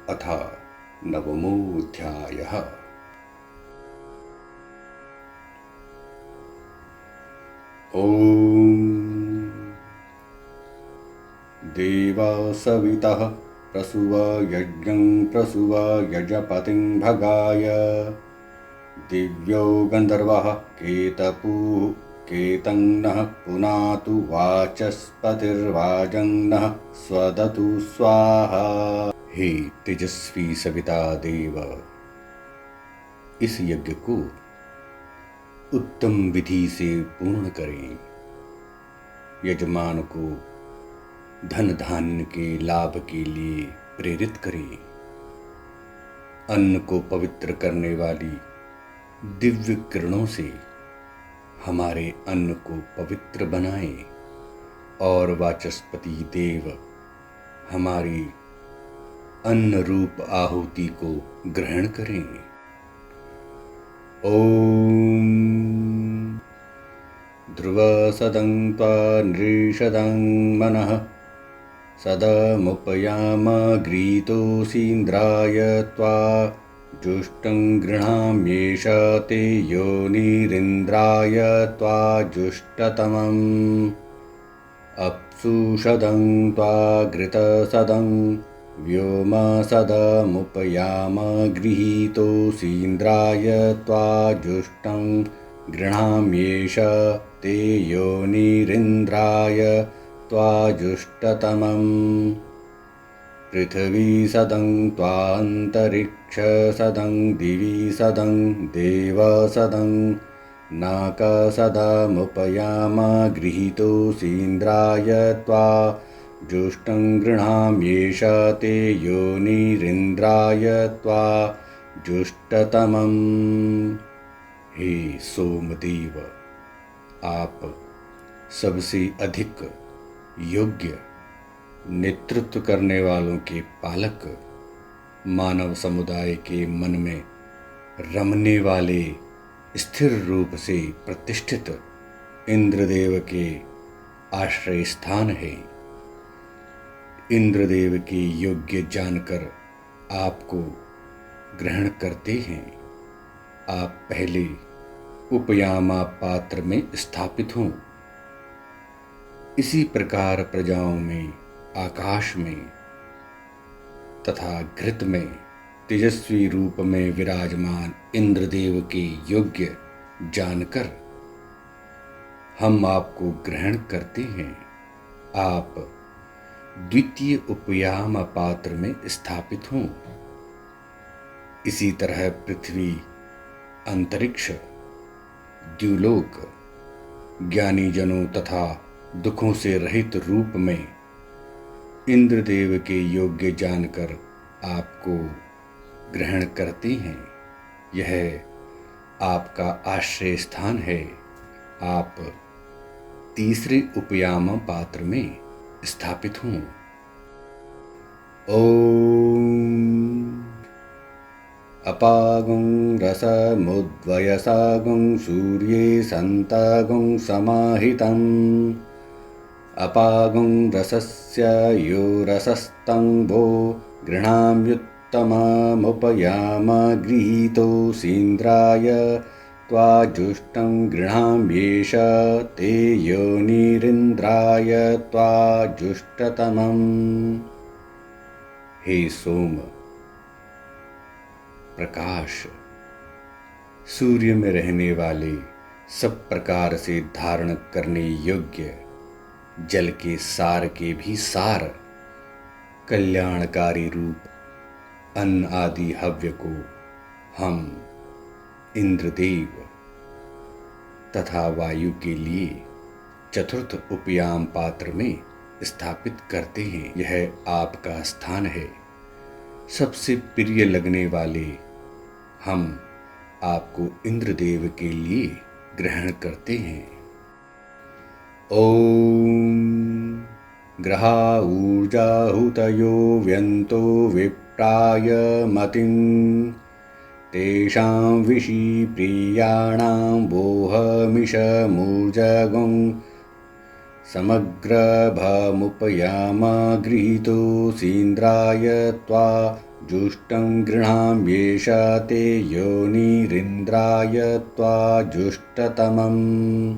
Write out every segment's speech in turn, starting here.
अथ नवमोऽध्यायः। ॐ देवासवितः प्रसुव यज्ञं प्रसुव यजपतिं भगाय दिव्यो गन्धर्वः केतपुः केतङ्नः पुनातु वाचस्पतिर्वाजङ्नः स्वदतु स्वाहा। हे तेजस्वी सविता देव, इस यज्ञ को उत्तम विधि से पूर्ण करें। यजमान को धन धान्य के लाभ के लिए प्रेरित करें। अन्न को पवित्र करने वाली दिव्य किरणों से हमारे अन्न को पवित्र बनाएं और वाचस्पति देव हमारी अन्न रूप आहुति को ग्रहण करें। ओम ध्रुवसदं त्वा नृषदं मनः सदमुपयामग्रीतोऽसीन्द्राय त्वा जुष्टं गृह्णाम्येष ते योनिरिन्द्राय त्वा जुष्टतमम् अप्सुषदं त्वा घृतसदं व्योमसदमुपयामगृहीतोऽसीन्द्राय त्वा जुष्टं गृह्णाम्येष ते योनिरिन्द्राय त्वा जुष्टतमम् पृथिवीसदं त्वान्तरिक्षसदं दिविसदं देवसदं नाकसदमुपयामगृहीतोऽसीन्द्राय त्वा जुष्टं गृह्णाम्येष ते योनिरिन्द्राय त्वा जुष्टतमम्। हे सोमदेव, आप सबसे अधिक योग्य, नेतृत्व करने वालों के पालक, मानव समुदाय के मन में रमने वाले स्थिर रूप से प्रतिष्ठित इंद्रदेव के आश्रय स्थान है। इंद्रदेव के योग्य जानकर आपको ग्रहण करते हैं। आप पहले उपयामा पात्र में स्थापित हों। इसी प्रकार प्रजाओं में, आकाश में तथा घृत में तेजस्वी रूप में विराजमान इंद्रदेव के योग्य जानकर हम आपको ग्रहण करते हैं। आप द्वितीय उपयाम पात्र में स्थापित हों। इसी तरह पृथ्वी, अंतरिक्ष, द्युलोक, ज्ञानी जनों तथा दुखों से रहित रूप में इंद्रदेव के योग्य जानकर आपको ग्रहण करते हैं। यह आपका आश्रय स्थान है। आप तीसरे उपयाम पात्र में स्थापित हों। ओम अपागं रसमुद्वयसागं सूर्ये सन्तागं समाहितम् अपागं रसस्य यो रसस्तंभो गृह्णाम्युत्तममुपयामगृहीतोऽसीन्द्राय त्वा जुष्टं गृह्णाम्येष ते योनिरिन्द्राय त्वा जुष्टतमम्। हे सोम, प्रकाश, सूर्य में रहने वाले, सब प्रकार से धारण करने योग्य, जल के सार के भी सार, कल्याणकारी रूप अन्न आदि हव्य को हम इंद्रदेव तथा वायु के लिए चतुर्थ उपयाम पात्र में स्थापित करते हैं। यह आपका स्थान है। सबसे प्रिय लगने वाले हम आपको इंद्रदेव के लिए ग्रहण करते हैं। ओम ग्रहा ऊर्जाहुतयो व्यन्तो विप्राय मतिं तेषां विषि प्रियाणां वोहमिषमूर्जगं समग्रभमुपयामगृहीतोऽसीन्द्राय त्वा जुष्टं गृह्णाम्येष ते योनिरिन्द्राय त्वा जुष्टतमम्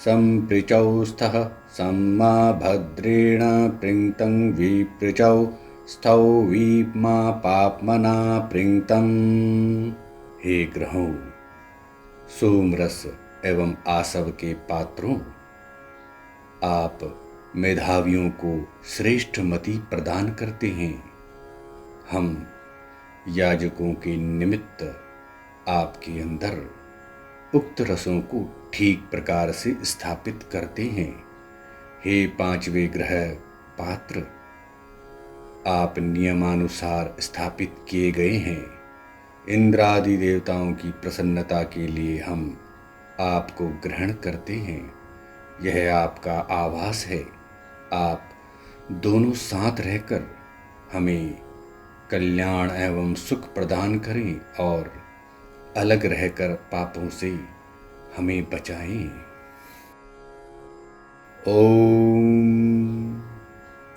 सम्पृचौ स्थः सम्मा भद्रेण पृङ्क्तं विपृचौ स्थौ वीप्मा पाप्मना पृङ्क्तम्। हे ग्रहों, सोमरस एवं आसव के पात्रों, आप मेधावियों को श्रेष्ठ मति प्रदान करते हैं। हम याजकों के निमित्त आपके अंदर उक्त रसों को ठीक प्रकार से स्थापित करते हैं। हे पांचवे ग्रह पात्र, आप नियमानुसार स्थापित किए गए हैं। इंद्रादि देवताओं की प्रसन्नता के लिए हम आपको ग्रहण करते हैं। यह आपका आवास है। आप दोनों साथ रहकर हमें कल्याण एवं सुख प्रदान करें और अलग रहकर पापों से हमें बचाएं। ओम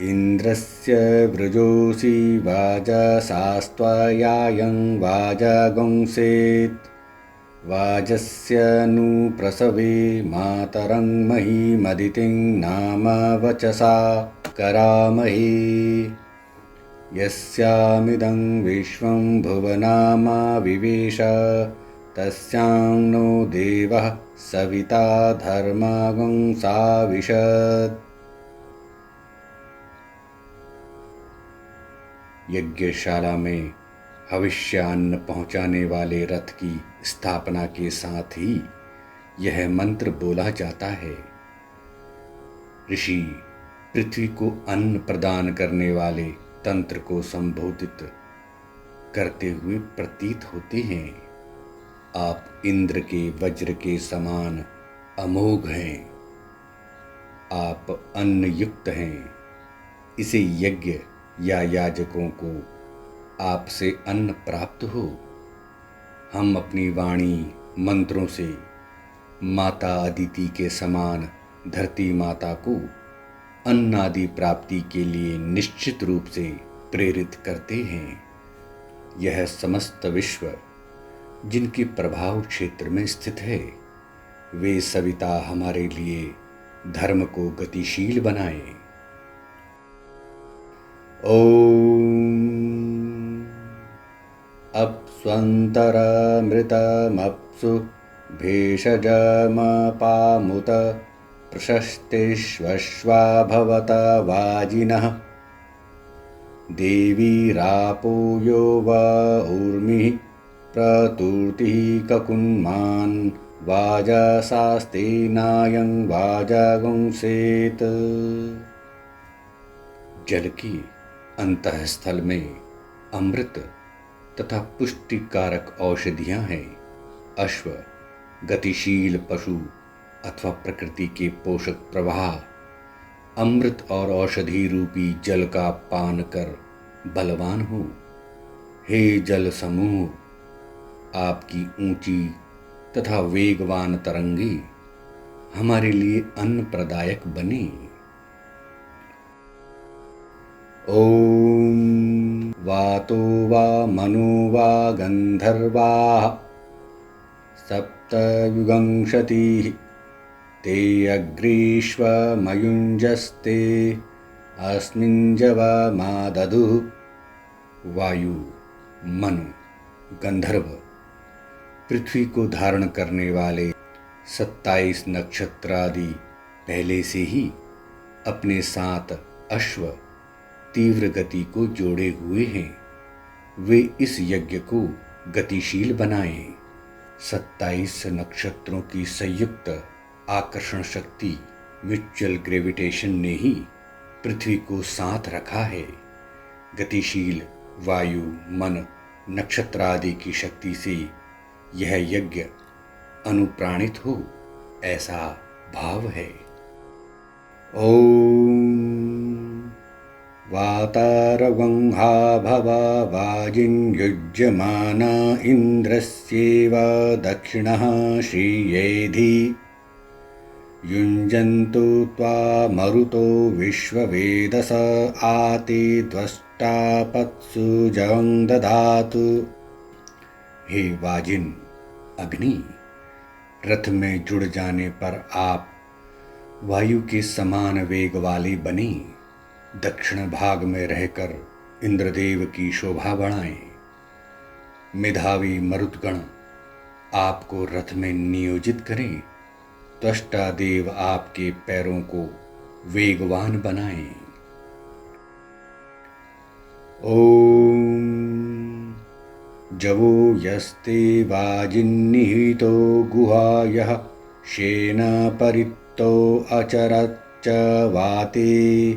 इंद्रस्य वृजोषि वाजसास्त्वयायं वाजगुंसेत् वाजस्य नु प्रसवे मातरं महीमदितिं नाम वचसा करामहे। यस्यामिदं विश्वं भुवनामा विवेश तस्यां नो देवः सविता धर्मागं साविशत्। यज्ञशाला में हविष्यान्न पहुँचाने वाले रथ की स्थापना के साथ ही यह मंत्र बोला जाता है। ऋषि पृथ्वी को अन्न प्रदान करने वाले तंत्र को संबोधित करते हुए प्रतीत होते हैं। आप इंद्र के वज्र के समान अमोघ हैं। आप अन्न युक्त हैं। इसे यज्ञ या याजकों को आपसे अन्न प्राप्त हो। हम अपनी वाणी मंत्रों से माता अदिति के समान धरती माता को अन्न आदि प्राप्ति के लिए निश्चित रूप से प्रेरित करते हैं। यह समस्त विश्व जिनके प्रभाव क्षेत्र में स्थित है, वे सविता हमारे लिए धर्म को गतिशील बनाएं। ओम अप्स्वन्तरमृतमप्सु भेषजमपामुत प्रशस्तिष्वश्वा भवत वाजिनः। देवीरापो यो वा ऊर्मिः प्रतुर्तिः ककुन्मान् वाजसास्तेनायं वाजगुंसेत्। जल की अंतःस्थल में अमृत तथा पुष्टिकारक औषधियां हैं। अश्व गतिशील पशु अथवा प्रकृति के पोषक प्रवाह अमृत और औषधि रूपी जल का पान कर बलवान हो। हे जल समूह, आपकी ऊंची तथा वेगवान तरंगे हमारे लिए अन्न प्रदायक बने। ओम वातो वा मनो वा गंधर्वाः सप्तयुगंशतिः ते अग्रीष्वमयुञ्जस्ते अस्मिञ्जवमादधुः। वायु, मनु, गंधर्व पृथ्वी को धारण करने वाले 27 नक्षत्र आदि पहले से ही अपने साथ अश्व तीव्र गति को जोड़े हुए हैं। वे इस यज्ञ को गतिशील बनाएं। 27 नक्षत्रों की संयुक्त आकर्षण शक्ति म्यूचुअल ग्रेविटेशन ने ही पृथ्वी को साथ रखा है। गतिशील वायु, मन, नक्षत्र आदि की शक्ति से यह यज्ञ अनुप्राणित हो, ऐसा भाव है। ओम वातारवंहा भवा वाजिन्युज्यमाना इन्द्रस्येव दक्षिणः श्रियेधि। युञ्जन्तु त्वा मरुतो विश्ववेदस आते त्वष्टापत्सु जवं दधातु। हे वाजिन अग्नि, रथ में जुड़ जाने पर आप वायु के समान वेग वाली बनी दक्षिण भाग में रहकर इंद्रदेव की शोभा बढ़ाएं। मेधावी मरुतगण आपको रथ में नियोजित करें। त्वष्टा देव आपके पैरों को वेगवान बनाएं। ओम जवो यस्ते वाजिन्निहितो गुहायः शेन परित्तो अचरच्च वाते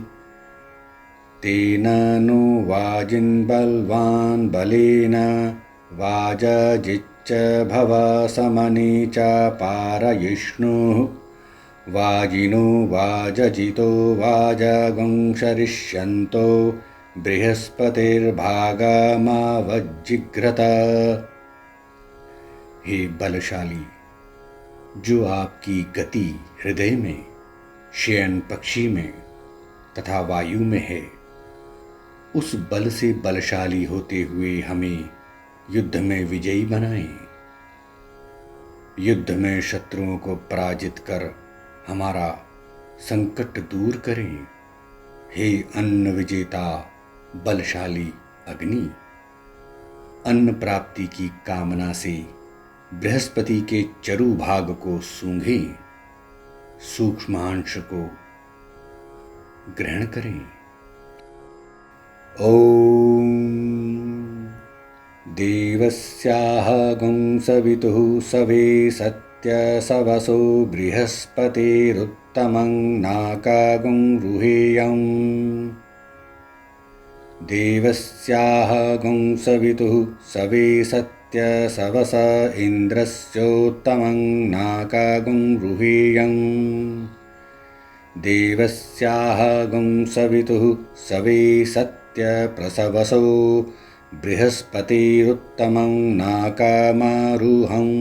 तेन नो वाजिन् बलवान् बलेन वाजजिच्च भव समने च पारयिष्णुः। वाजिनो वाजजितो वाजगुंसरिष्यन्तो बृहस्पतिर्भागमावज्जिघ्रत। हे बलशाली, जो आपकी गति हृदय में, शयन पक्षी में तथा वायु में है, उस बल से बलशाली होते हुए हमें युद्ध में विजयी बनाएं। युद्ध में शत्रुओं को पराजित कर हमारा संकट दूर करें। हे अन्न विजेता बलशाली अग्नि, अन्न प्राप्ति की कामना से बृहस्पति के चरु भाग को सूंघें, सूक्ष्मांश को ग्रहण करें। ओम देवस्याह गुंसवितुः सवे सत्य सवसो बृहस्पतिरुत्तमं नाकागुं रुहेयम्। देवस्याह गुंसवितुः सवे सत्य सवस इन्द्रस्योत्तमं नाकागुं रुहेयम्। देवस्याह गुंसवितुः सवे सत्य प्रसवसो बृहस्पतिरुत्तमं नाकामारुहम्।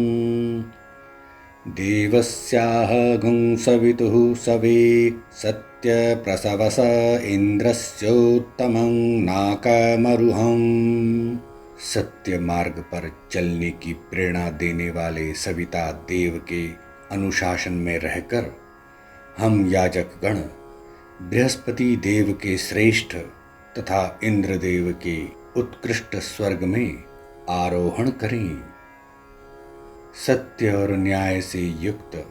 देवस्याह गुंसवितुः सवे सत्य प्रसवस इन्द्रस्योत्तमं नाकामरुहम्। सत्य मार्ग पर चलने की प्रेरणा देने वाले सविता देव के अनुशासन में रहकर हम याजक गण बृहस्पति देव के श्रेष्ठ तथा इंद्रदेव के उत्कृष्ट स्वर्ग में आरोहण करें। सत्य और न्याय से युक्त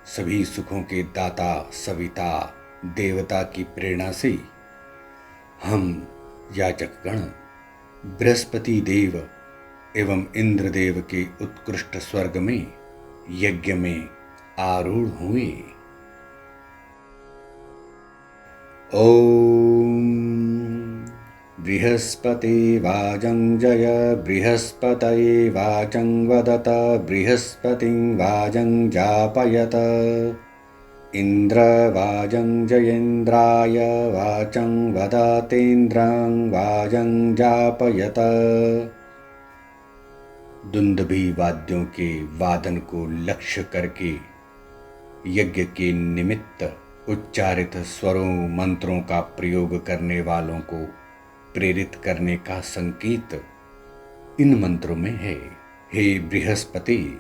सभी सुखों के दाता सविता देवता की प्रेरणा से हम याजक गण बृहस्पति देव एवं इंद्रदेव के उत्कृष्ट स्वर्ग में यज्ञ में आरूढ़ हुए। ओम बृहस्पति वाजं जय बृहस्पतये वाचं वदत बृहस्पतिं वाजं जापयत। इंद्र वाजं जयेन्द्राय वाचं वदतेन्द्रं वाजं जापयत। दुंदुभि वाद्यों के वादन को लक्ष्य करके यज्ञ के निमित्त उच्चारित स्वरों मंत्रों का प्रयोग करने वालों को प्रेरित करने का संकेत इन मंत्रों में है। हे बृहस्पति,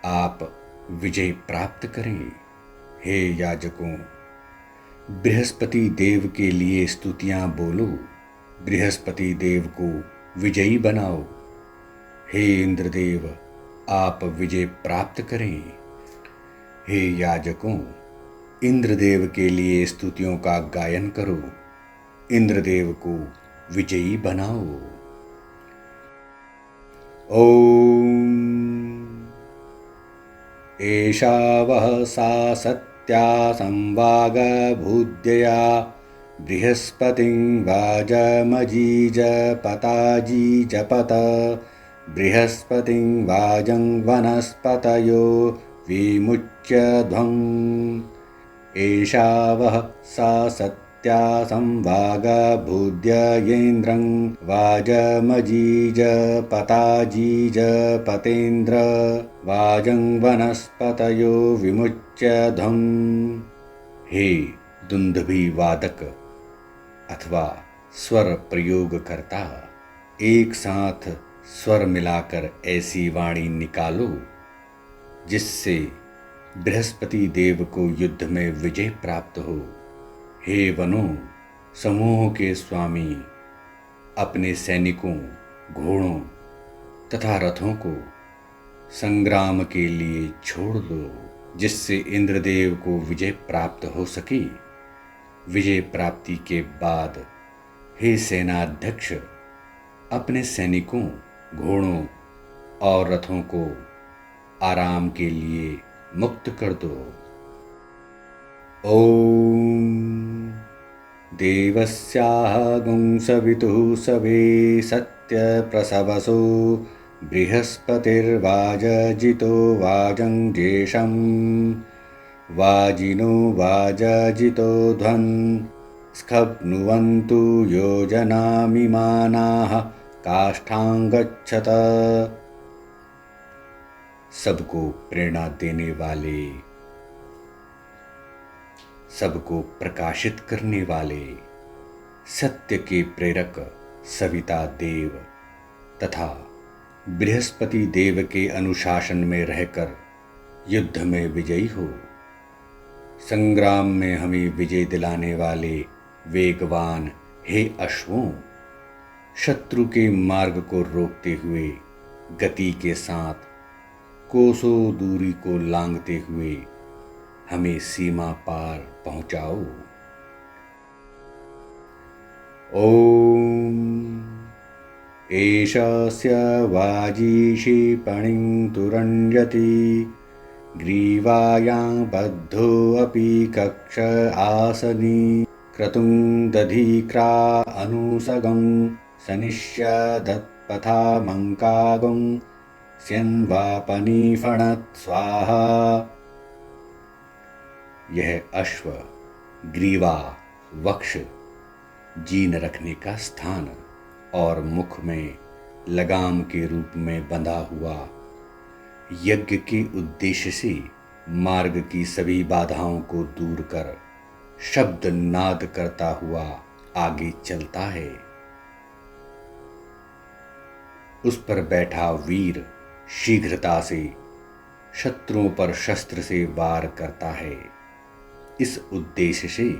आप विजय प्राप्त करें। हे याजकों, बृहस्पति देव के लिए स्तुतियां बोलो, बृहस्पति देव को विजयी बनाओ। हे इंद्रदेव, आप विजय प्राप्त करें। हे याजकों, इंद्रदेव के लिए स्तुतियों का गायन करो, इंद्रदेव को विजयी बनाओ। ओम एषा वह सा सत्या संवाग भूद्यया बृहस्पतिं वाजमजीजपताजीजपत। बृहस्पतिं वाजं वनस्पतयो विमुच्य ध्वम्। एषा वह सा सत्या संवाग भूद्ययेन्द्रं वाजमजीजपताजीजपतेन्द्र वाजं वनस्पतयो विमुच्य ध्वम्। हे दुंदुभि वादक अथवा स्वर प्रयोग करता, एक साथ स्वर मिलाकर ऐसी वाणी निकालो जिससे बृहस्पति देव को युद्ध में विजय प्राप्त हो। हे वनों, समूह के स्वामी, अपने सैनिकों, घोड़ों तथा रथों को संग्राम के लिए छोड़ दो, जिससे इंद्रदेव को विजय प्राप्त हो सके। विजय प्राप्ति के बाद हे सेनाध्यक्ष, अपने सैनिकों, घोड़ों और रथों को आराम के लिए मुक्त कर दो। ओम देवस्याः गुंसवितुः सवे सत्य प्रसवसो बृहस्पतिर्वाजजितो वाजं जेषं वाजिनो वाजजितो ध्वन् स्खप्नुवन्तु योजनामिमानाः काष्ठां गच्छत। सबको प्रेरणा देने वाले, सबको प्रकाशित करने वाले, सत्य के प्रेरक सविता देव तथा बृहस्पति देव के अनुशासन में रहकर युद्ध में विजयी हो। संग्राम में हमें विजय दिलाने वाले वेगवान हे अश्वों, शत्रु के मार्ग को रोकते हुए गति के साथ कोसों दूरी को लांघते हुए हमें सीमा पार पहुंचाओ। ओम एषस्य वाजीषिपणिं तुरण्यति ग्रीवायां बद्धोऽपि कक्ष आसनी क्रतुं दधिक्रा अनुसगं सनिष्यदत्पथा मंकागं स्यन्वापनिफणत् स्वाहा। यह अश्व ग्रीवा, वक्ष, जीन रखने का स्थान और मुख में लगाम के रूप में बंधा हुआ, यज्ञ के उद्देश्य से मार्ग की सभी बाधाओं को दूर कर शब्द नाद करता हुआ आगे चलता है। उस पर बैठा वीर शीघ्रता से शत्रुओं पर शस्त्र से वार करता है। इस उद्देश्य से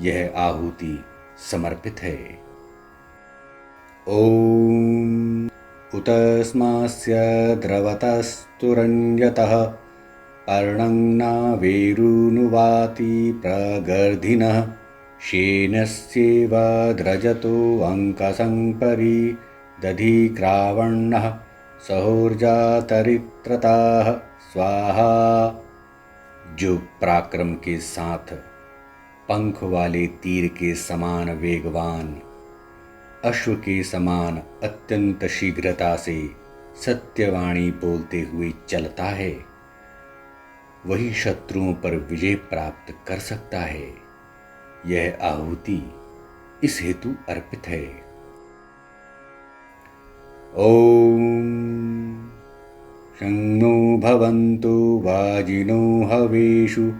यह आहुति समर्पित है। ओम उतस्मास्य द्रवतस्तुरण्यतः पर्णं नावेरुनुवाति प्रगर्धिनः शेनस्येव द्रजतो अंकसंपरि दधिक्रावण्णः सहोर्जातरित्रताः स्वाहा। जो पराक्रम के साथ पंख वाले तीर के समान वेगवान, अश्व के समान अत्यंत शीघ्रता से सत्यवाणी बोलते हुए चलता है, वही शत्रुओं पर विजय प्राप्त कर सकता है। यह आहुति इस हेतु अर्पित है। ओम शं नो भवन्तु वाजिनो हवेषु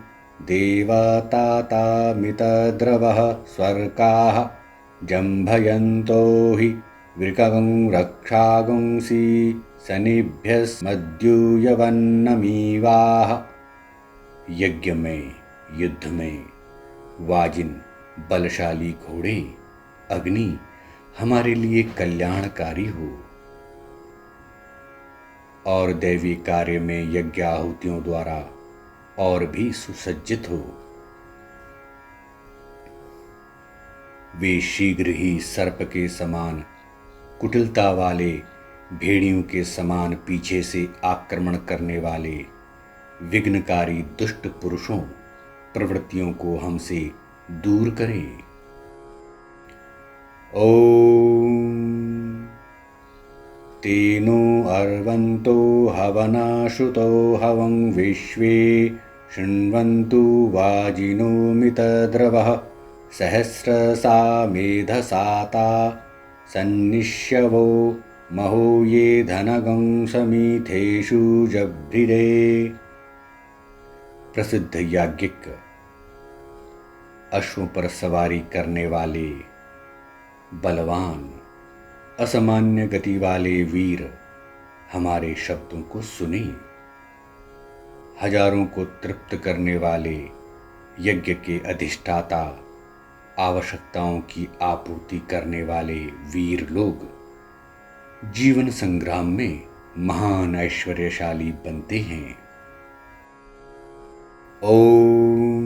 देवातातामितद्रवः स्वर्काः जम्भयन्तो हि वृकगं रक्षागुंसि सनिभ्यस्मद्यूयवन्नमीवाः। यज्ञ में, युद्ध में वाजिन बलशाली घोड़े, अग्नि हमारे लिए कल्याणकारी हो और दैवी कार्य में यज्ञ आहुतियों द्वारा और भी सुसज्जित हो। वे शीघ्र ही सर्प के समान कुटिलता वाले, भेड़ियों के समान पीछे से आक्रमण करने वाले विघ्नकारी दुष्ट पुरुषों प्रवृत्तियों को हमसे दूर करें। ओम तेनो अर्वन्तो हवनाश्रुतो हवं विश्वे शृण्वन्तु वाजिनो मितद्रवः सहस्रसा मेधसाता सन्निष्यवो महो ये धनगं समीथेषु जभ्रिरे। प्रसिद्ध याज्ञिक, अश्वों पर सवारी करने वाले बलवान, असामान्य गति वाले वीर हमारे शब्दों को सुने। हजारों को तृप्त करने वाले यज्ञ के अधिष्ठाता, आवश्यकताओं की आपूर्ति करने वाले वीर लोग जीवन संग्राम में महान ऐश्वर्यशाली बनते हैं। ओम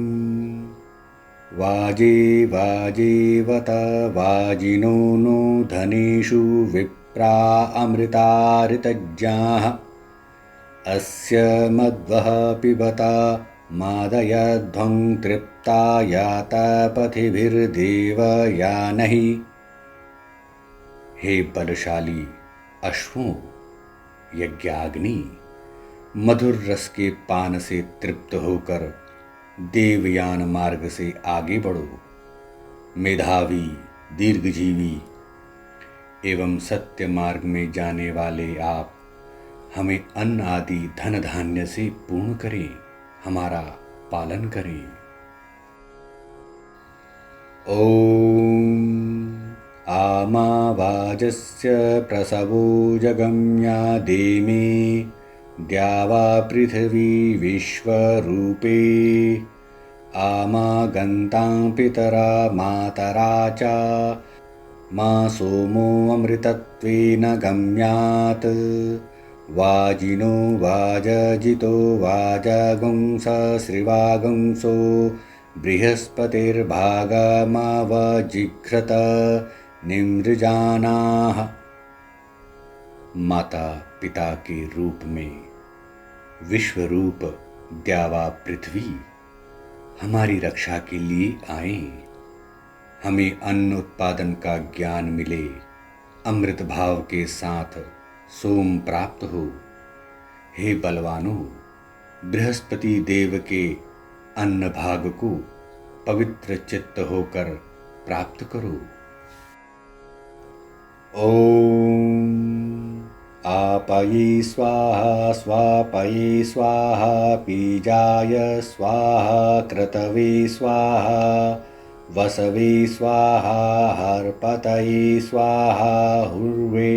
वाजे वाजेवत वाजिनो नो धनेषु विप्रा अमृतारितज्ञाः अस्य मध्वः पिबता मादयध्वं तृप्ता याता पथिभिर्देवयानैः। हे बलशाली अश्वों, यज्ञाग्नि, मधुर रस के पान से तृप्त होकर देवयान मार्ग से आगे बढ़ो। मेधावी, दीर्घजीवी एवं सत्य मार्ग में जाने वाले आप हमें अन्न आदि धन धान्य से पूर्ण करें, हमारा पालन करें। ओम आमावाजस्य प्रसवो जगम्यादेमे द्यावा पृथिवी विश्वरूपे आमागन्तां पितरा मातरा च मा सोमो अमृतत्वेन गम्यात् वाजिनो वाजजितो वाजगुंस श्रीवागुंसो बृहस्पतिर्भागमावजिघ्रत निमृजानाः। माता पिता के रूप में विश्वरूप द्यावा पृथ्वी हमारी रक्षा के लिए आए, हमें अन्न उत्पादन का ज्ञान मिले, अमृत भाव के साथ सोम प्राप्त हो। हे बलवानों, बृहस्पति देव के अन्न भाग को पवित्र चित्त होकर प्राप्त करो। ओम आपये स्वाहा स्वापये स्वाहा बीजाय स्वाहा क्रतवे स्वाहा वसवे स्वाहा हर्पतये स्वाहा हुर्वे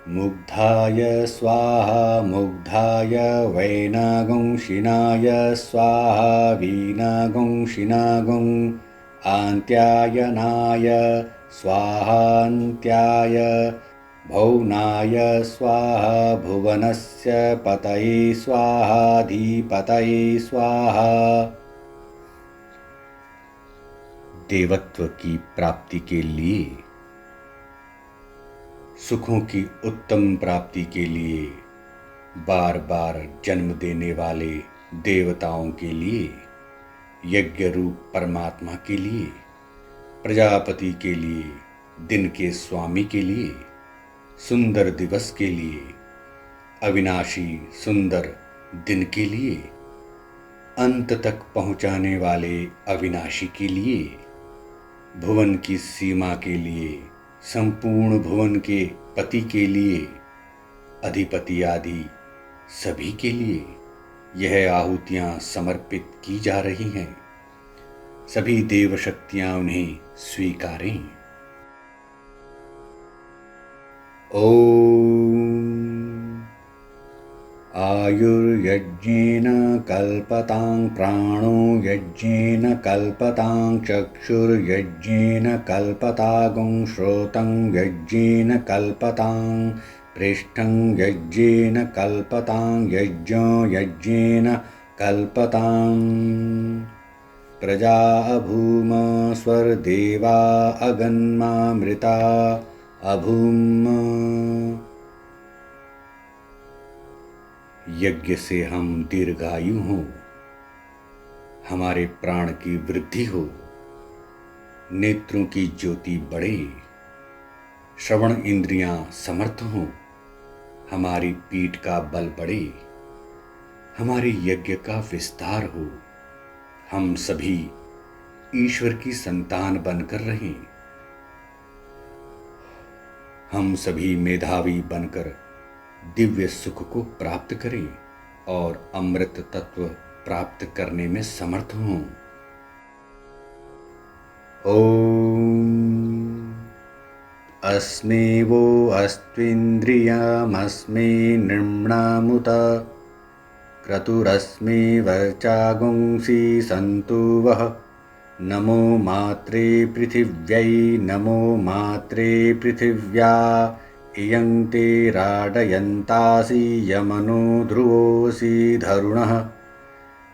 मुग्धाय स्वाहा मुग्धाय वैनागुंशिनाय स्वाहा वीनागुंशिनागुं आन्त्यायनाय स्वाहान्त्याय भौनाय स्वाहा भुवनस्य पतये स्वाहाधिपतये स्वाहा। देवत्व की प्राप्ति के लिए, सुखों की उत्तम प्राप्ति के लिए, बार बार जन्म देने वाले देवताओं के लिए, यज्ञ रूप परमात्मा के लिए, प्रजापति के लिए, दिन के स्वामी के लिए, सुंदर दिवस के लिए, अविनाशी सुंदर दिन के लिए, अंत तक पहुंचाने वाले अविनाशी के लिए, भुवन की सीमा के लिए, संपूर्ण भुवन के पति के लिए, अधिपति आदि सभी के लिए यह आहुतियां समर्पित की जा रही हैं। सभी देव शक्तियां उन्हें स्वीकारें। ओम आयुर्यज्ञेन कल्पतां प्राणो यज्ञेन कल्पतां चक्षुर्यज्ञेन कल्पतागुं श्रोतं यज्ञेन कल्पतां पृष्ठं यज्ञेन कल्पतां यज्ञो यज्ञेन कल्पतां प्रजा अभूम स्वर्देवा अगन्मामृता अभूम। यज्ञ से हम दीर्घायु हों, हमारे प्राण की वृद्धि हो, नेत्रों की ज्योति बढ़े, श्रवण इंद्रियां समर्थ हों, हमारी पीठ का बल बढ़े, हमारे यज्ञ का विस्तार हो, हम सभी ईश्वर की संतान बनकर रहें, हम सभी मेधावी बनकर दिव्य सुख को प्राप्त करें और अमृत तत्व प्राप्त करने में समर्थ हों। ओम अस्मेवो अस्त्विन्द्रियमस्मे नृम्णामुत क्रतुरस्मे वर्चागुंसि सन्तु वः नमो मात्रे पृथिव्यै नमो मात्रे पृथिव्या इयं ते राडयन्तासि यमनो ध्रुवोऽसि धरुणः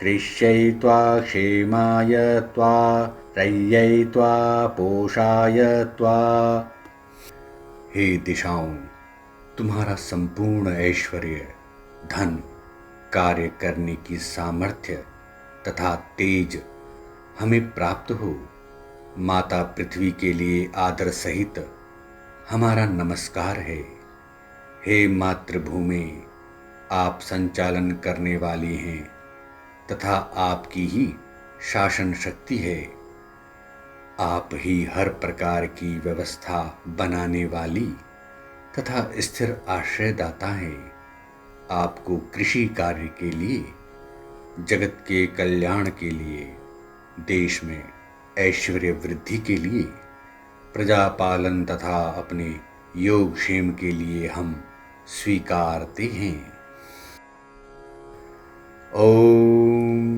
कृष्यै त्वा क्षेमाय त्वा रय्यै त्वा पोषाय त्वा। हे दिशाओं, तुम्हारा संपूर्ण ऐश्वर्य, धन, कार्य करने की सामर्थ्य तथा तेज हमें प्राप्त हो। माता पृथ्वी के लिए आदर सहित हमारा नमस्कार है। हे मातृभूमि, आप संचालन करने वाली हैं तथा आपकी ही शासन शक्ति है। आप ही हर प्रकार की व्यवस्था बनाने वाली तथा स्थिर आश्रयदाता हैं। आपको कृषि कार्य के लिए, जगत के कल्याण के लिए, देश में ऐश्वर्य वृद्धि के लिए, प्रजा पालन तथा अपने योगक्षेम के लिए हम स्वीकारते हैं। ओम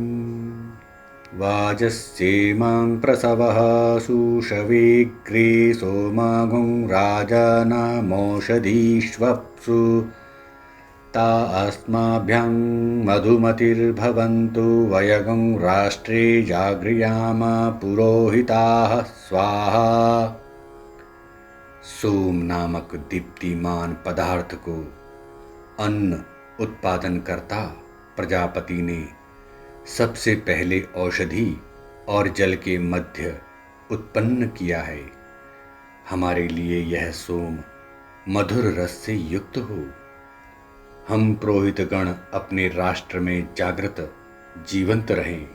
वाजस्येमां प्रसवः सुषवेग्रे सोमागुं राजानामोषधीष्वप्सु ता अस्माभ्यां मधुमतिर्भवन्तु वयगुं राष्ट्रे जागृयाम पुरोहिताः स्वाहा। सोम नामक दीप्तिमान पदार्थ को अन्न उत्पादन करता प्रजापति ने सबसे पहले औषधि और जल के मध्य उत्पन्न किया है। हमारे लिए यह सोम मधुर रस से युक्त हो। हम पुरोहितगण अपने राष्ट्र में जागृत जीवंत रहें।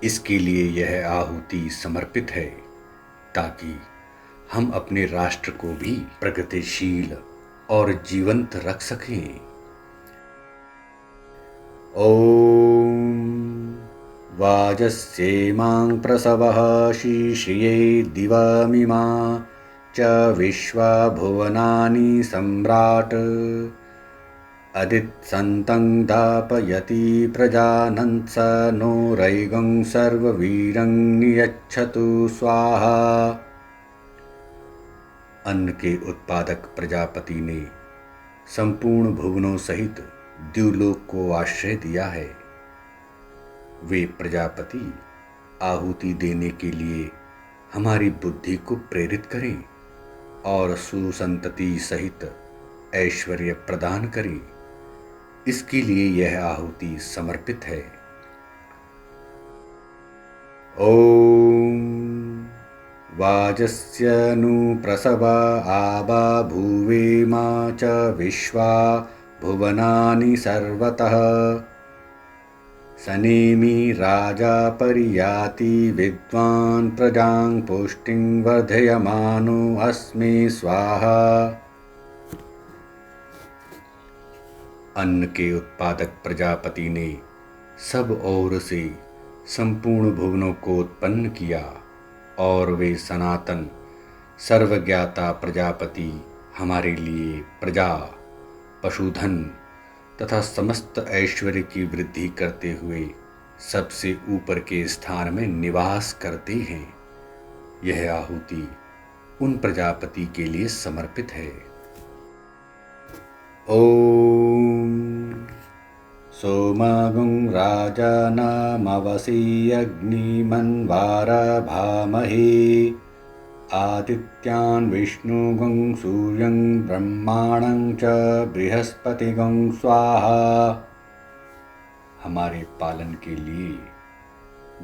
इसके लिए यह आहुति समर्पित है ताकि हम अपने राष्ट्र को भी प्रगतिशील और जीवंत रख सकें। ओम वाजस्येमां प्रसवः शीर्ष्ये दिवमिमा च विश्वा भुवनानि सम्राट् अदित्सन्तं दापयति प्रजानन्स नो रैगं सर्ववीरं नियच्छतु स्वाहा। अन्न के उत्पादक प्रजापति ने संपूर्ण भुवनों सहित द्युलोक को आश्रय दिया है। वे प्रजापति आहुति देने के लिए हमारी बुद्धि को प्रेरित करें और सुसंतति सहित ऐश्वर्य प्रदान करें। इसके लिए यह आहुति समर्पित है। ओम वाजस्य नु प्रसव आबा भुवेमा च विश्वा भुवनानि सर्वतः सनेमि राजा परियाति विद्वान् प्रजां पुष्टिं वर्धयमानो अस्मि स्वाहा। अन्न के उत्पादक प्रजापति ने सब ओर से संपूर्ण भुवनों को उत्पन्न किया और वे सनातन सर्वज्ञाता प्रजापति हमारे लिए प्रजा, पशुधन तथा समस्त ऐश्वर्य की वृद्धि करते हुए सबसे ऊपर के स्थान में निवास करते हैं। यह आहुति उन प्रजापति के लिए समर्पित है। ओम सोमागुं राजानामवसीयग्निमन्वारभामहे आदित्यान् विष्णुगुं सूर्यं ब्रह्माणं च बृहस्पतिगुं स्वाहा। हमारे पालन के लिए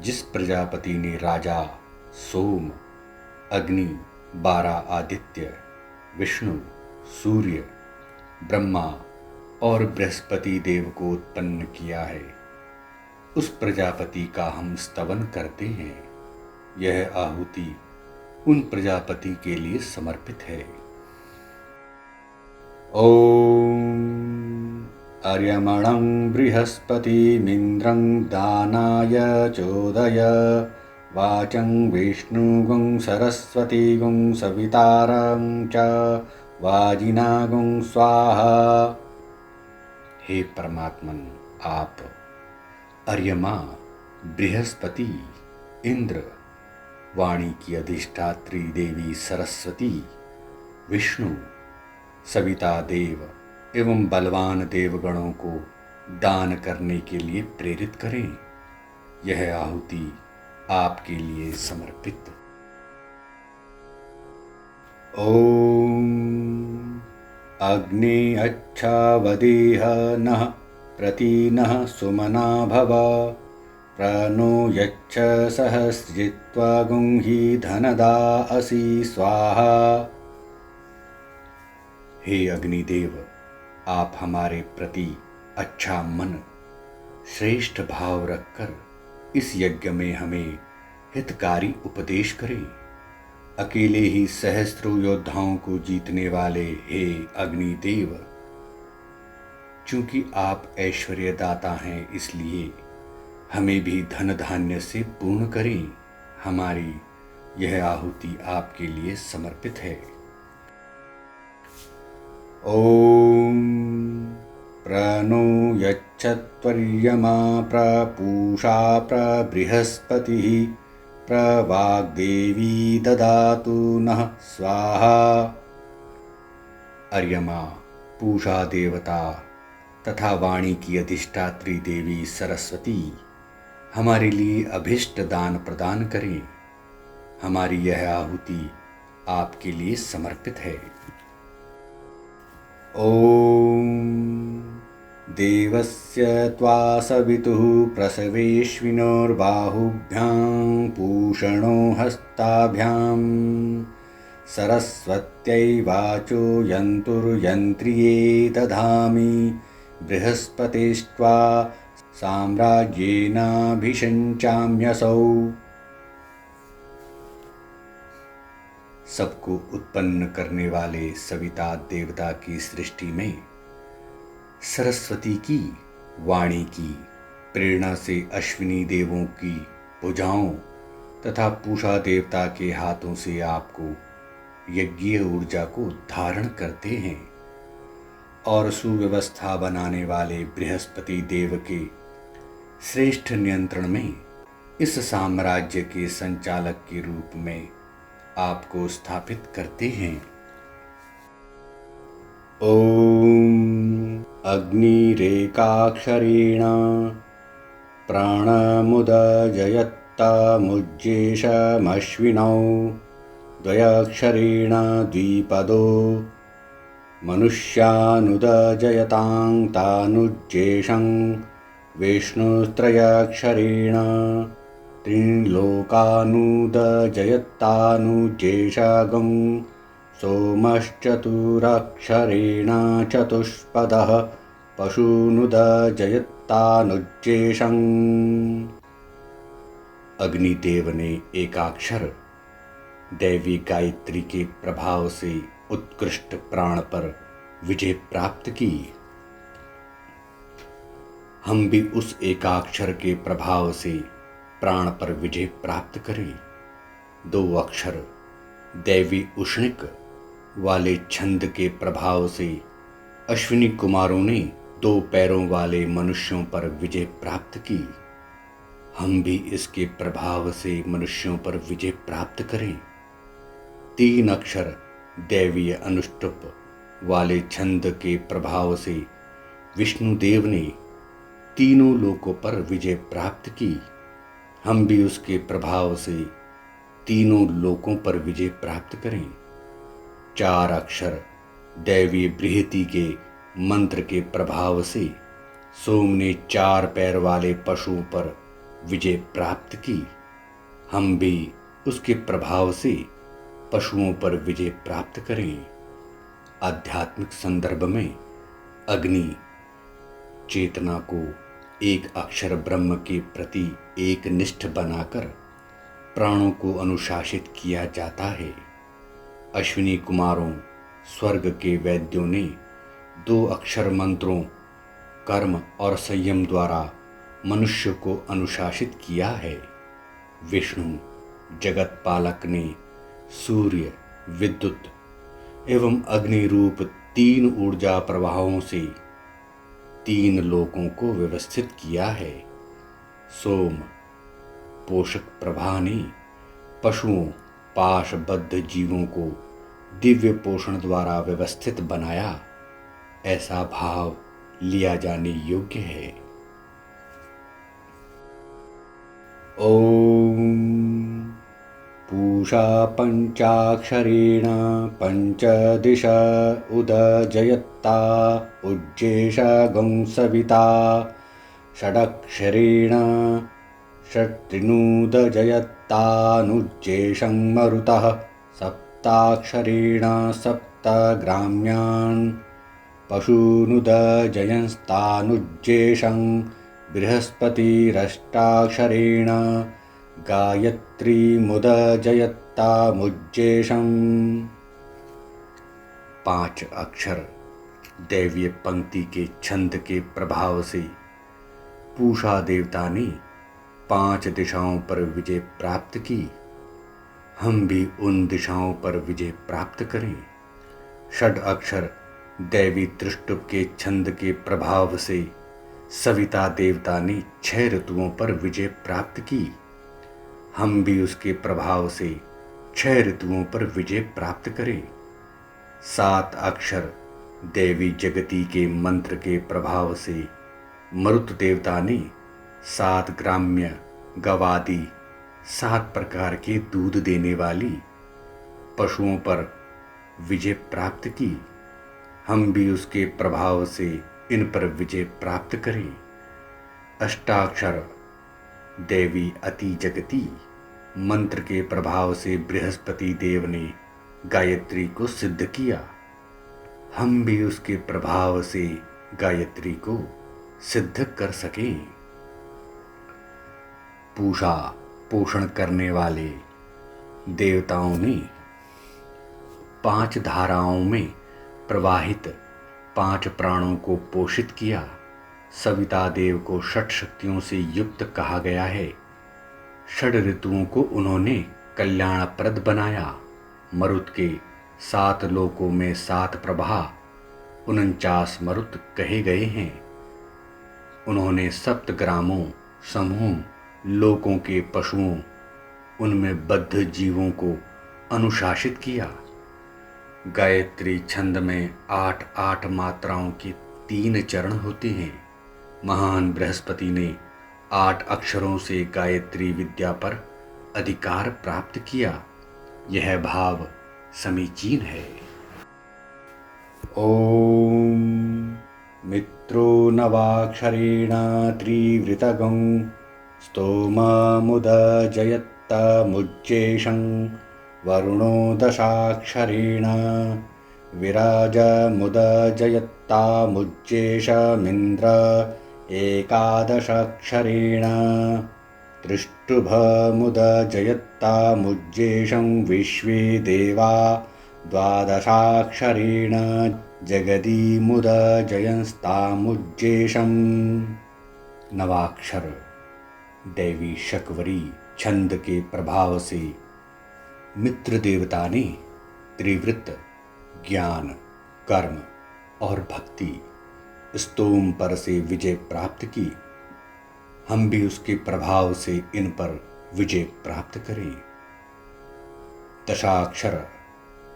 जिस प्रजापति ने राजा सोम, अग्नि, 12 आदित्य, विष्णु, सूर्य, ब्रह्मा और बृहस्पति देव को उत्पन्न किया है, उस प्रजापति का हम स्तवन करते हैं। यह आहुति उन प्रजापति के लिए समर्पित है। ओम अर्यमणं बृहस्पतिमिन्द्रं दानाय चोदय वाचं विष्णुगुं सरस्वतीगुं सवितारं च वाजिनागुं स्वाहा। हे परमात्मन, आप अर्यमा, बृहस्पति, इंद्र, वाणी की अधिष्ठात्री देवी सरस्वती, विष्णु, सविता देव एवं बलवान देवगणों को दान करने के लिए प्रेरित करें। यह आहुति आपके लिए समर्पित। ओम अग्नि अच्छावदेह नः प्रतीनः सुमना भव प्रणो यच्छ सहस्रित्वा गुंहि धनदा असि स्वाहा। हे अग्निदेव, आप हमारे प्रति अच्छा मन, श्रेष्ठ भाव रखकर इस यज्ञ में हमें हितकारी उपदेश करें। अकेले ही सहस्त्रों योद्धाओं को जीतने वाले हे अग्निदेव, चूंकि आप ऐश्वर्यदाता हैं, इसलिए हमें भी धन धान्य से पूर्ण करें। हमारी यह आहुति आपके लिए समर्पित है। ओम प्रणो यच्छत्वर्यमा प्रपूषा प्रबृहस्पतिः प्रवाग्देवी ददातु नः स्वाहा। अर्यमा, पूषा देवता तथा वाणी की अधिष्ठात्री देवी सरस्वती हमारे लिए अभिष्ट दान प्रदान करें। हमारी यह आहुति आपके लिए समर्पित है। ओम देवस्य त्वा सवितुः प्रसवेश्विनोर्बाहुभ्यां पूषणो हस्ताभ्यां सरस्वत्यै वाचो यन्तुर्यन्त्रिये दधामि बृहस्पतिस्त्वा साम्राज्येनाभिषिञ्चाम्यसौ। सबको उत्पन्न करने वाले सविता देवता की सृष्टि में सरस्वती की वाणी की प्रेरणा से अश्विनी देवों की भुजाओं तथा पूषा देवता के हाथों से आपको यज्ञीय ऊर्जा को धारण करते हैं और सुव्यवस्था बनाने वाले बृहस्पति देव के श्रेष्ठ नियंत्रण में इस साम्राज्य के संचालक के रूप में आपको स्थापित करते हैं। ओम अग्निरेकाक्षरेण प्राणमुदजयत्तमुज्जेशमश्विनौ द्वयाक्षरेण द्विपदो मनुष्यानुदजयतां तानुज्जेशं विष्णुस्त्रयाक्षरेण त्रिलोकानुदजयत्तानुजेशगं सोमश्चतुरक्षरेण चतुष्पदः पशूनुदजयत्तानुज्जेशं। अग्निदेव ने एकाक्षर दैवी गायत्री के प्रभाव से उत्कृष्ट प्राण पर विजय प्राप्त की। हम भी उस एकाक्षर के प्रभाव से प्राण पर विजय प्राप्त करें। दो अक्षर दैवी उष्णिक वाले छंद के प्रभाव से अश्विनी कुमारों ने दो पैरों वाले मनुष्यों पर विजय प्राप्त की। हम भी इसके प्रभाव से मनुष्यों पर विजय प्राप्त करें। तीन अक्षर दैवीय अनुष्टुप वाले छंद के प्रभाव से विष्णुदेव ने तीनों लोकों पर विजय प्राप्त की। हम भी उसके प्रभाव से तीनों लोकों पर विजय प्राप्त करें। चार अक्षर दैवी बृहति के मंत्र के प्रभाव से सोम ने चार पैर वाले पशुओं पर विजय प्राप्त की। हम भी उसके प्रभाव से पशुओं पर विजय प्राप्त करें। आध्यात्मिक संदर्भ में अग्नि चेतना को एक अक्षर ब्रह्म के प्रति एक निष्ठ बनाकर प्राणों को अनुशासित किया जाता है। अश्विनी कुमारों स्वर्ग के वैद्यों ने दो अक्षर मंत्रों कर्म और संयम द्वारा मनुष्य को अनुशासित किया है। विष्णु जगत पालक ने सूर्य, विद्युत एवं अग्नि रूप 3 ऊर्जा प्रवाहों से 3 लोकों को व्यवस्थित किया है। सोम पोषक प्रभा ने पशुओं, पाशबद्ध जीवों को दिव्य पोषण द्वारा व्यवस्थित बनाया, ऐसा भाव लिया जाने योग्य है। ओम पूषा पंचाक्षरेण पंचदिश उदजयत्ता उज्जेश गंसविता षडक्षरेण षट्रिनूदजयत्तानुज्जेशं मरुतः सप्ताक्षरेण सप्तग्राम्यान् पशूनुदजयंस्तानुज्जेशं बृहस्पतिरष्टाक्षरेण गायत्रीमुदजयत्तामुज्जेशम्। 5 अक्षर दैवीय पंक्ति के छंद के प्रभाव से पूषा देवता ने 5 दिशाओं पर विजय प्राप्त की। हम भी उन दिशाओं पर विजय प्राप्त करें। 6 अक्षर दैवी त्रिष्टुप के छंद के प्रभाव से सविता देवता ने 6 ऋतुओं पर विजय प्राप्त की। हम भी उसके प्रभाव से 6 ऋतुओं पर विजय प्राप्त करें। 7 अक्षर देवी जगती के मंत्र के प्रभाव से मरुत देवता ने 7 ग्राम्य गवादि 7 प्रकार के दूध देने वाली पशुओं पर विजय प्राप्त की। हम भी उसके प्रभाव से इन पर विजय प्राप्त करें। 8 देवी अति जगती मंत्र के प्रभाव से बृहस्पति देव ने गायत्री को सिद्ध किया। हम भी उसके प्रभाव से गायत्री को सिद्ध कर सकें। पूषा पोषण करने वाले देवताओं ने 5 धाराओं में प्रवाहित 5 प्राणों को पोषित किया। सविता देव को 6 शक्तियों से युक्त कहा गया है। 6 ऋतुओं को उन्होंने कल्याणप्रद बनाया। मरुत के 7 लोकों में 7 प्रभा 49 मरुत कहे गए हैं। उन्होंने 7 ग्रामों समूह लोकों के पशुओं, उनमें बद्ध जीवों को अनुशासित किया। गायत्री छंद में 8-8 मात्राओं के 3 चरण होते हैं। महान बृहस्पति ने 8 अक्षरों से गायत्री विद्या पर अधिकार प्राप्त किया। यह भाव समीचीन है। ओम मित्रो नवाक्षरेण त्रिवृतगं स्तोममुदजयत्तमुज्जेशं वरुणो 10 विराजमुदजयत्तामुज्जेशमिन्द्र 11 त्रिष्टुभमुदजयत्तामुज्जेशं विश्वे देवा 12 जगदीमुदजयंस्तामुज्जेशम्। नवाक्षर दैवी शकवरी छंद के प्रभाव से मित्र देवता ने त्रिवृत्त ज्ञान, कर्म और भक्ति स्तोम पर से विजय प्राप्त की। हम भी उसके प्रभाव से इन पर विजय प्राप्त करें। 10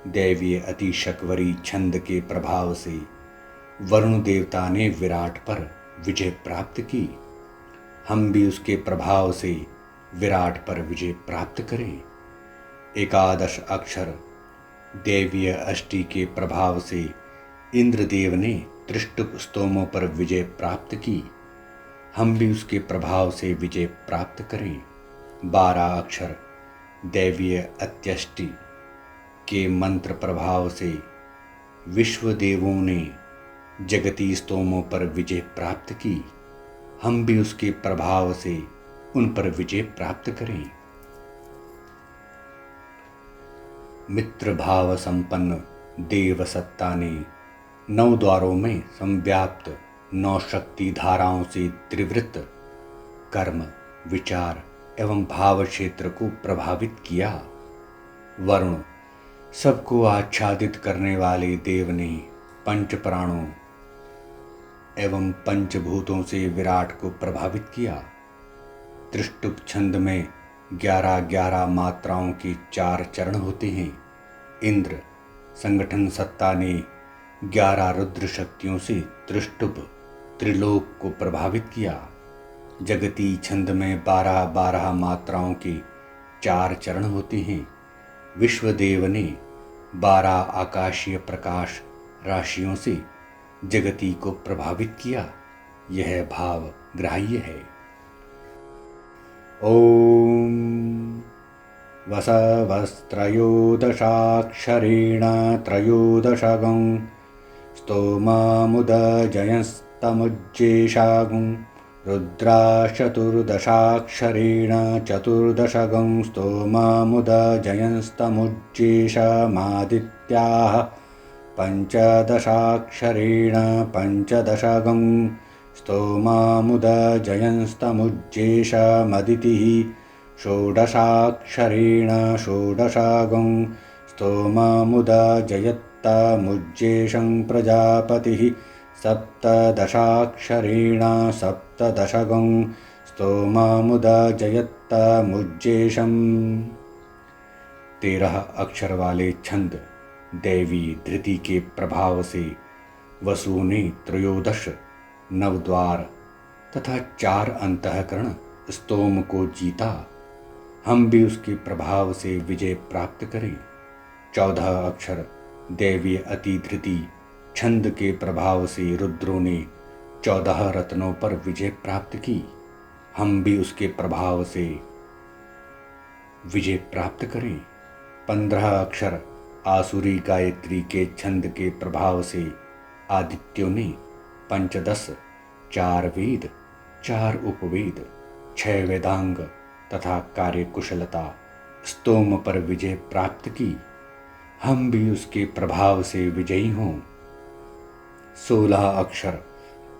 दैवीय अति शकवरी छंद के प्रभाव से वरुण देवता ने विराट पर विजय प्राप्त की। हम भी उसके प्रभाव से विराट पर विजय प्राप्त करें। 11 अक्षर दैवीय अष्टि के प्रभाव से इंद्रदेव ने त्रिष्टुप स्तोमों पर विजय प्राप्त की। हम भी उसके प्रभाव से विजय प्राप्त करें। 12 अक्षर दैवीय अत्यष्टि के मंत्र प्रभाव से विश्व देवों ने जगती स्तोमों पर विजय प्राप्त की। हम भी उसके प्रभाव से उन पर विजय प्राप्त करें। मित्र भाव संपन्न देव सत्ता ने 9 द्वारों में संव्याप्त 9 शक्ति धाराओं से त्रिवृत्त कर्म, विचार, एवं भाव क्षेत्र को प्रभावित किया। वरुण, सबको आच्छादित करने वाले देव ने पंच प्राणों एवं पंचभूतों से विराट को प्रभावित किया। त्रिष्टुप छंद में 11-11 मात्राओं के 4 चरण होते हैं। इंद्र संगठन सत्ता ने 11 रुद्र शक्तियों से त्रिष्टुप त्रिलोक को प्रभावित किया। जगती छंद में 12-12 मात्राओं के 4 चरण होते हैं। विश्वदेव ने 12 आकाशीय प्रकाश राशियों से जगती को प्रभावित किया। यह भाव ग्राह्य है। ओम वसवस्त्रयोदशाक्षरेण त्रयोदशगं स्तोमामुदजयस्तमुज्जेशागुं रुद्राश्चतुर्दशाक्षरेण चतुर्दशगं स्तोमामुदजयस्तमुज्जेशमादित्याः पञ्चदशाक्षरेण पञ्चदशगं स्तोमामुदजयस्तमुज्जेशमदितिः षोडशाक्षरेण षोडशगं स्तोमामुदजयत्तमुज्जेशं प्रजापतिः सप्तदशाक्षरेण सप्तदशगं स्तोमामुदजयत्तमुज्जेशम्। 13 अक्षर वाले छंद दैवी धृति के प्रभाव से वसु ने 13 नवद्वार तथा 4 अंतःकरण स्तोम को जीता। हम भी उसके प्रभाव से विजय प्राप्त करें। 14 अक्षर दैवीय अतिधृति छंद के प्रभाव से रुद्रों ने 14 रत्नों पर विजय प्राप्त की। हम भी उसके प्रभाव से विजय प्राप्त करें। 15 अक्षर आसुरी गायत्री के छंद के प्रभाव से आदित्यों ने पंचदश 4 वेद 4 उपवेद 6 वेदांग तथा कार्यकुशलता स्तोम पर विजय प्राप्त की। हम भी उसके प्रभाव से विजयी हों। 16 अक्षर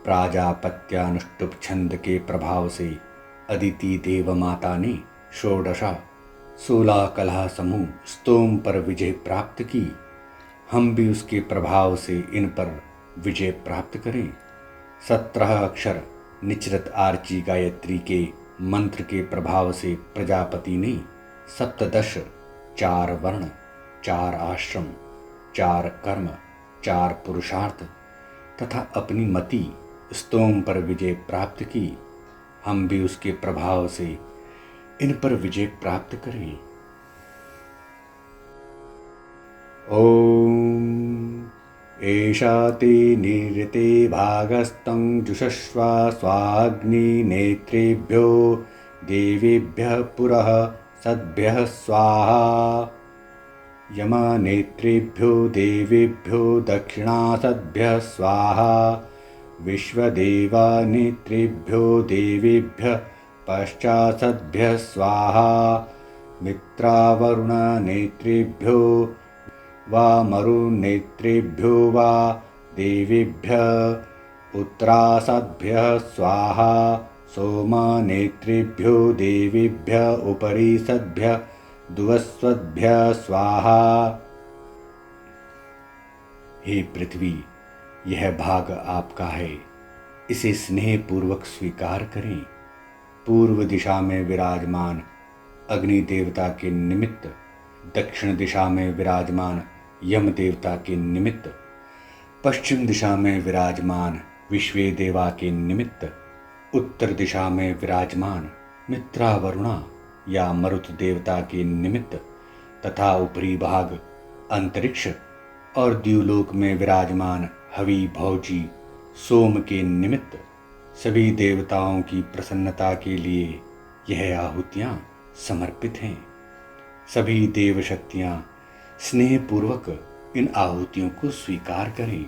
प्राजापत्यानुष्टुप छंद के प्रभाव से अदिति देव माता ने 16 कलह समूह स्तोम पर विजय प्राप्त की। हम भी उसके प्रभाव से इन पर विजय प्राप्त करें। 17 अक्षर निचरत आर्ची गायत्री के मंत्र के प्रभाव से प्रजापति ने सप्तदश 4 वर्ण 4 आश्रम 4 कर्म 4 पुरुषार्थ तथा अपनी मति स्तोम पर विजय प्राप्त की। हम भी उसके प्रभाव से इन पर विजय प्राप्त करें। ओम एषा ते निरते भागस्तं जुषस्व स्वाग्नि नेत्रेभ्यो देवेभ्यः पुरः सद्भ्यः स्वाहा। यमनेत्रेभ्यो देवेभ्यो दक्षिणासद्भ्यः स्वाहा। विश्वदेवानेत्रेभ्यो देवेभ्यः पश्चात्सद्भ्यः स्वाहा। मित्रावरुणनेत्रेभ्यो वा मरुन्नेत्रेभ्यो वा देवेभ्यः उत्तरासद्भ्यः स्वाहा। सोमनेत्रेभ्यो देवेभ्यः उपरिसद्भ्यः दुवस्वद्भ्यः स्वाहा। हे पृथ्वी, यह भाग आपका है, इसे स्नेहपूर्वक स्वीकार करें। पूर्व दिशा में विराजमान अग्नि देवता के निमित्त, दक्षिण दिशा में विराजमान यम देवता के निमित्त, पश्चिम दिशा में विराजमान विश्वे देवा के निमित्त, उत्तर दिशा में विराजमान मित्रावरुणा या मरुत देवता के निमित्त तथा ऊपरी भाग अंतरिक्ष और द्युलोक में विराजमान हवि भौजी सोम के निमित्त सभी देवताओं की प्रसन्नता के लिए यह आहुतियाँ समर्पित हैं। सभी देव शक्तियाँ स्नेहपूर्वक इन आहुतियों को स्वीकार करें।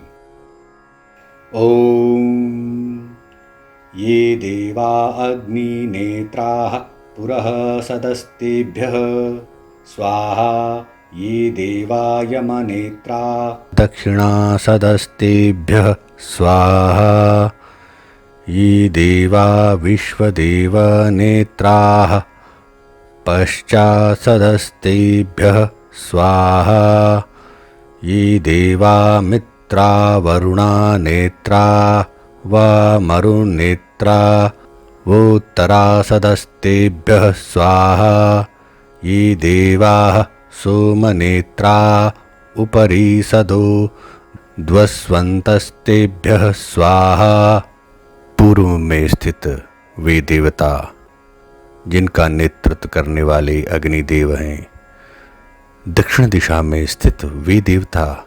ओम ये देवा अग्नि नेत्राः पुरः सदस्तेभ्यः स्वाहा। ये देवा यमनेत्रा दक्षिणासदस्तेभ्यः स्वाहा। ये देवा विश्वदेवनेत्राः पश्चात्सदस्तेभ्यः स्वाहा ये देवा मित्रा वरुणा नेत्रा वा मरुन्नेत्रा वोत्तरासदस्तेभ्यः स्वाहा ये देवाः सोमनेत्रा उपरिसदो द्वस्वन्तस्तेभ्यः स्वाहा। पूर्व में स्थित वे देवता जिनका नेतृत्व करने वाले अग्निदेव हैं, दक्षिण दिशा में स्थित वे देवता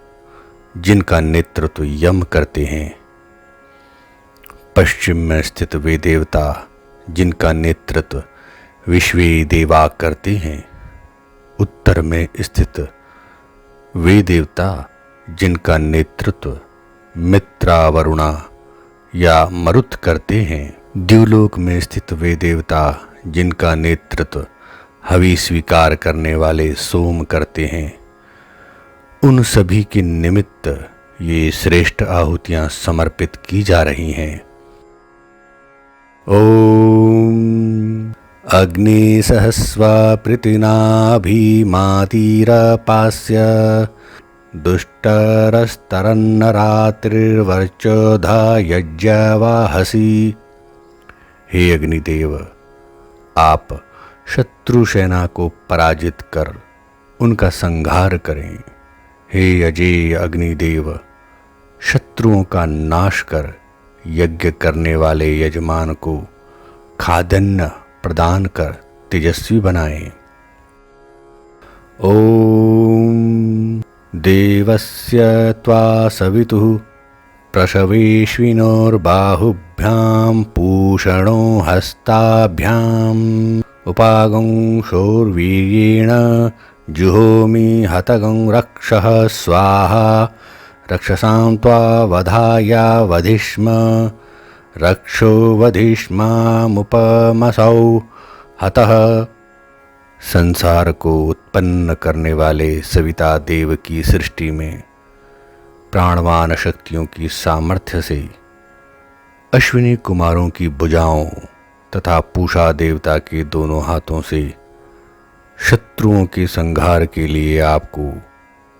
जिनका नेतृत्व यम करते हैं, पश्चिम में स्थित वे देवता जिनका नेतृत्व विश्वे देवा करते हैं, उत्तर में स्थित वे देवता जिनका नेतृत्व मित्रा वरुणा या मरुत करते हैं, द्युलोक में स्थित वे देवता जिनका नेतृत्व हवि स्वीकार करने वाले सोम करते हैं, उन सभी के निमित्त ये श्रेष्ठ आहुतियां समर्पित की जा रही हैं। ओम अग्नि सहस्वा पृतिनाभिमातिरपास्य दुष्टरस्तरन्नरात्रिर्वर्चोधा यज्ञवाहसी। हे अग्निदेव, आप शत्रु सेना को पराजित कर उनका संहार करें। हे अजेय अग्निदेव, शत्रुओं का नाश कर यज्ञ करने वाले यजमान को खाद्यान्न प्रदान कर तेजस्वी बनाएं। ओम देवस्य त्वा सवितुः प्रसवेश्विनोर्बाहुभ्यां पूषणो हस्ताभ्याम् उपागंशोर्वीर्येण जुहोमि हतगं रक्षः स्वाहा। रक्षसां त्वा वधाया वधिष्म रक्षो वधिष्मामुपमसौ हतः। संसार को उत्पन्न करने वाले सविता देव की सृष्टि में प्राणवान शक्तियों की सामर्थ्य से अश्विनी कुमारों की भुजाओं तथा पूषा देवता के दोनों हाथों से शत्रुओं के संहार के लिए आपको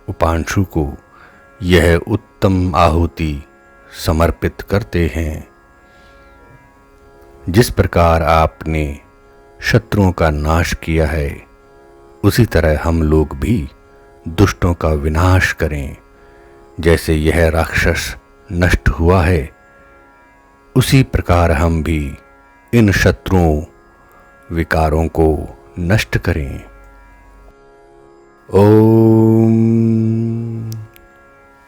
उपांशु को यह उत्तम आहुति समर्पित करते हैं। जिस प्रकार आपने शत्रुओं का नाश किया है, उसी तरह हम लोग भी दुष्टों का विनाश करें। जैसे यह राक्षस नष्ट हुआ है, उसी प्रकार हम भी इन शत्रुओं विकारों को नष्ट करें। ओम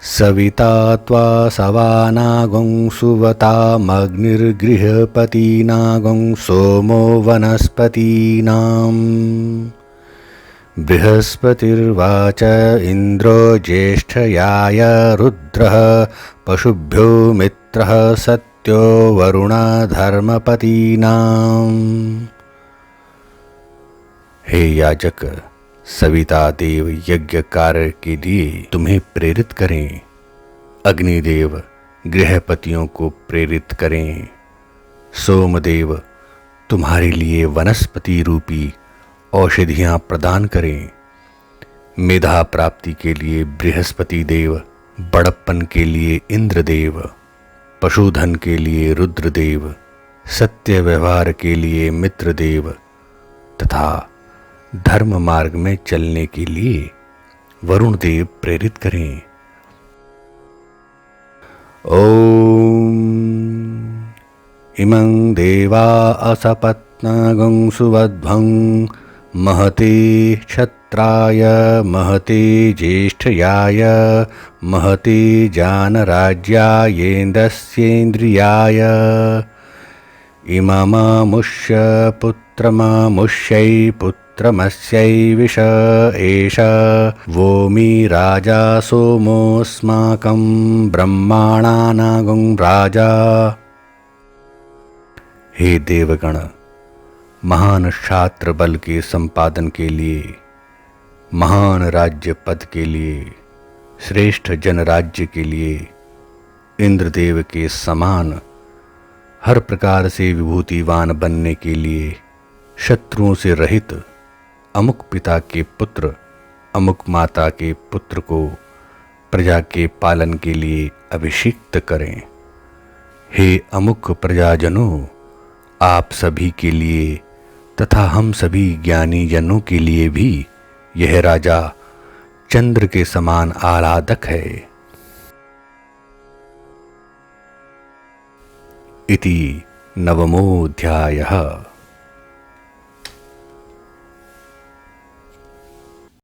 सविता त्वा सवानागं सुवतामग्निर्गृहपतिनागं सोमो वनस्पतीनां। बृहस्पतिर्वाच इन्द्रो ज्येष्ठयाय रुद्रः पशुभ्यो मित्रः सत्यो वरुण धर्मपतीनां। हे याजक, सविता देव यज्ञ कार्य के लिए तुम्हें प्रेरित करें। अग्निदेव गृहपतियों को प्रेरित करें। सोमदेव तुम्हारे लिए वनस्पति रूपी औषधियां प्रदान करें। मेधा प्राप्ति के लिए बृहस्पति देव, बड़प्पन के लिए इंद्रदेव, पशुधन के लिए रुद्रदेव, सत्य व्यवहार के लिए मित्रदेव तथा धर्म मार्ग में चलने के लिए वरुण देव प्रेरित करें। ओम इमं देवा असपत्नागं सुवध्वं महते क्षत्राय महते ज्येष्ठयाय महते जानराज्यायेन्द्रस्येन्द्रियाय इममामुष्य पुत्रमामुष्यै पुत्रमस्यैविष एष वोमि राजा सोमोऽस्माकं ब्रह्माणानागं राजा। हे देवगण, महान क्षात्र बल के संपादन के लिए, महान राज्य पद के लिए, श्रेष्ठ जनराज्य के लिए, इंद्रदेव के समान हर प्रकार से विभूतिवान बनने के लिए, शत्रुओं से रहित अमुक पिता के पुत्र अमुक माता के पुत्र को प्रजा के पालन के लिए अभिषिक्त करें। हे अमुक प्रजाजनों, आप सभी के लिए तथा हम सभी ज्ञानी जनों के लिए भी यह राजा चंद्र के समान आह्लादक है। इति नवमोऽध्यायः।